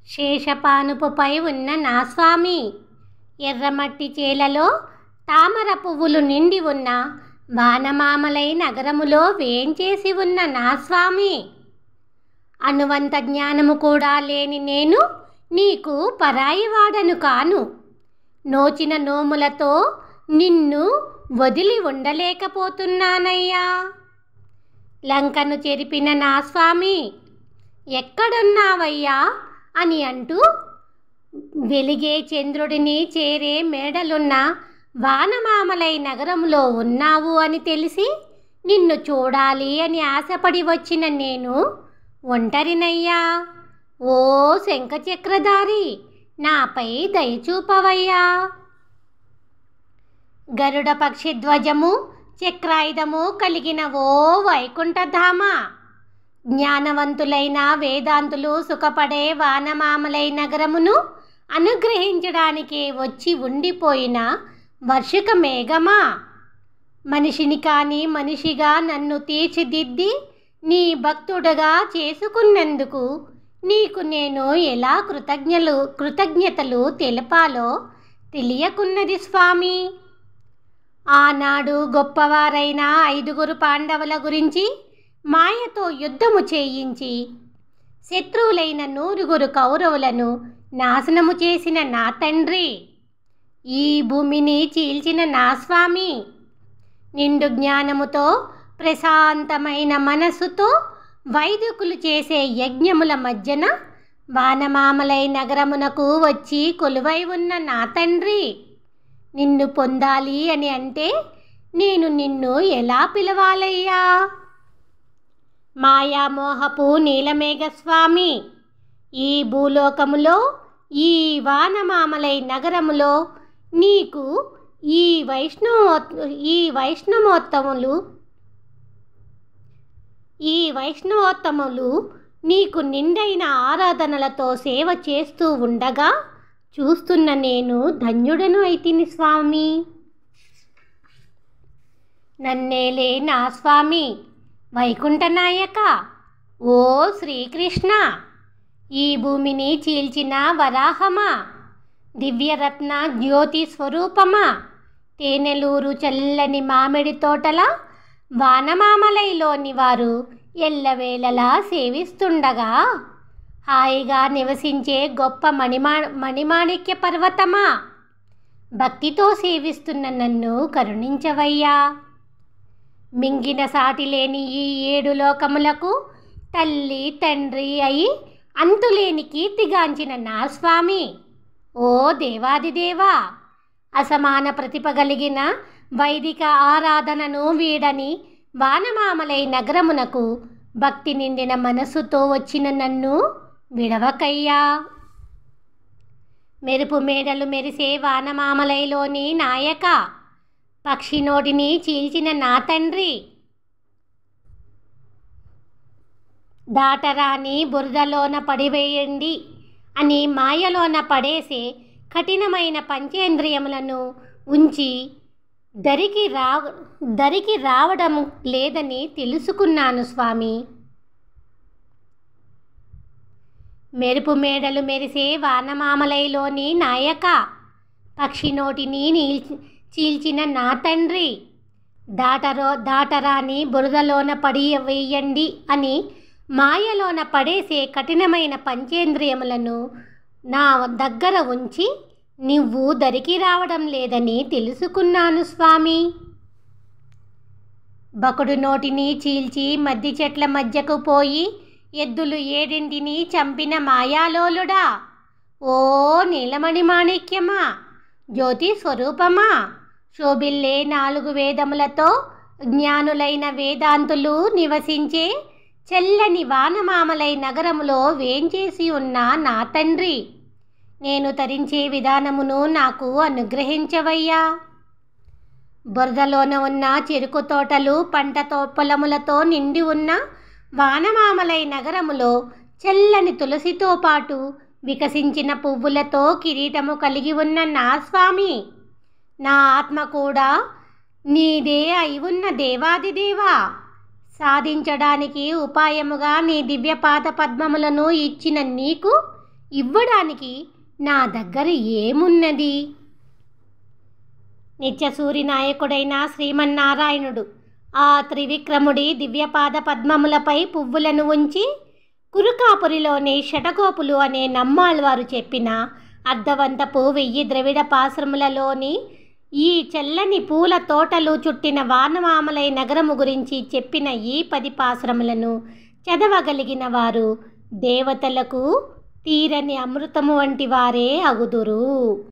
శేషపానుపుపై ఉన్న నా స్వామి, ఎర్రమట్టి చేలలో తామర పువ్వులు నిండి ఉన్న వానమామలై నగరములో వేంచేసి ఉన్న నా స్వామి, అనువంత జ్ఞానము కూడా లేని నేను నీకు పరాయివాడను కాను. నోచిన నోములతో నిన్ను వదిలి ఉండలేకపోతున్నానయ్యా. లంకను చెరిపిన నా స్వామి, ఎక్కడున్నావయ్యా అని అంటూ వెలిగే చంద్రుడిని చేరే మేడలున్న వానమామలై నగరంలో ఉన్నావు అని తెలిసి నిన్ను చూడాలి అని ఆశపడి వచ్చిన నేను ఒంటరినయ్యా. ఓ శంఖచక్రధారి, నాపై దయచూపవయ్యా. గరుడ పక్షి ధ్వజము చక్రాయుధము కలిగిన ఓ వైకుంఠధామ, జ్ఞానవంతులైన వేదాంతులు సుఖపడే వానమామలై నగరమును అనుగ్రహించడానికి వచ్చి ఉండిపోయిన వర్షిక మేఘమా, మనిషిని కాని మనిషిగా నన్ను తీర్చిదిద్ది నీ భక్తుడుగా చేసుకున్నందుకు నీకు నేను ఎలా కృతజ్ఞతలు తెలపాలో తెలియకున్నది స్వామి. ఆనాడు గొప్పవారైన 5 పాండవుల గురించి మాయతో యుద్ధము చేయించి శత్రువులైన 100 కౌరవులను నాశనము చేసిన నా తండ్రి, ఈ భూమిని చీల్చిన నా స్వామి, నిండు జ్ఞానముతో ప్రశాంతమైన మనస్సుతో వైదికులు చేసే యజ్ఞముల మధ్యన వానమామలై నగరమునకు వచ్చి కొలువై ఉన్న నా తండ్రి, నిన్ను పొందాలి అని అంటే నేను నిన్ను ఎలా పిలవాలయ్యా? మాయామోహపు నీలమేఘస్వామి, ఈ భూలోకములో ఈ వానమామలై నగరములో నీకు ఈ వైష్ణవోత్తములు నీకు నిండైన ఆరాధనలతో సేవ చేస్తూ ఉండగా చూస్తున్న నేను ధన్యుడను అయితిని స్వామి. నన్నేలే నా స్వామి వైకుంఠనాయక, ఓ శ్రీకృష్ణ, ఈ భూమిని చీల్చిన వరాహమా, దివ్యరత్న జ్యోతి స్వరూపమా, తేనెలూరు చల్లని మామిడి తోటల వానమామలైలోని వారు ఎల్లవేళలా సేవిస్తుండగా హాయిగా నివసించే గొప్ప మణిమాణిక్య పర్వతమా, భక్తితో సేవిస్తున్న నన్ను కరుణించవయ్యా. మింగిన సాటి లేని ఈ 7 లోకములకు తల్లి తండ్రి అయి అంతులేని కీర్తిగాంచిన నా స్వామి, ఓ దేవాదిదేవా, అసమాన ప్రతిభ కలిగిన వైదిక ఆరాధనను వీడని వానమామలై నగరమునకు భక్తి నిండిన మనస్సుతో వచ్చిన నన్ను విడవకయ్యా. మెరుపు మేడలు మెరిసే వానమామలైలోని నాయక, పక్షి నోటిని చీల్చిన నా తండ్రి, దాటరాని బురదలోన పడివేయండి అని మాయలోన పడేసే కఠినమైన పంచేంద్రియములను ఉంచి దరికి రావడం లేదని తెలుసుకున్నాను స్వామి. మెరుపు మేడలు మెరిసే వానమామలైలోని నాయక, పక్షి నోటిని చీల్చిన నా తండ్రి, దాటరాని బురదలోన పడివేయండి అని మాయలోన పడేసే కఠినమైన పంచేంద్రియములను నా దగ్గర ఉంచి నువ్వు దరికి రావడం లేదని తెలుసుకున్నాను స్వామి. బకుడు నోటిని చీల్చి మద్ది చెట్ల మధ్యకు పోయి ఎద్దులు 7 చంపిన మాయాలోలుడా, ఓ నీలమణి మాణిక్యమా, జ్యోతి స్వరూపమా, శోభిల్లే 4 వేదములతో జ్ఞానులైన వేదాంతులు నివసించే చల్లని వానమామలై నగరములో వేంచేసి ఉన్న నా తండ్రి, నేను తరించే విధానమును నాకు అనుగ్రహించవయ్యా. బురదలోన ఉన్న చెరుకు తోటలు పంట పొలములతో నిండి ఉన్న వానమామలై నగరములో చల్లని తులసితో పాటు వికసించిన పువ్వులతో కిరీటము కలిగి ఉన్న నా స్వామి, నా ఆత్మ కూడా నీదే అయి ఉన్న దేవాదిదేవా, సాధించడానికి ఉపాయముగా నీ దివ్య పాద పద్మములను ఇచ్చిన నీకు ఇవ్వడానికి నా దగ్గర ఏమున్నది? నిత్యసూరి నాయకుడైన శ్రీమన్నారాయణుడు ఆ త్రివిక్రముడి దివ్యపాద పద్మములపై పువ్వులను ఉంచి కురుకాపురిలోని షటగోపులు అనే నమ్మాళ్వారు చెప్పిన అర్ధవంతపు 1000 ద్రవిడ పాశ్రములలోని ఈ చల్లని పూల తోటలు చుట్టిన వానమామలై నగరము గురించి చెప్పిన ఈ 10 పాశ్రములను చదవగలిగిన వారు దేవతలకు తీరని అమృతము వంటి వారే అగుదురు.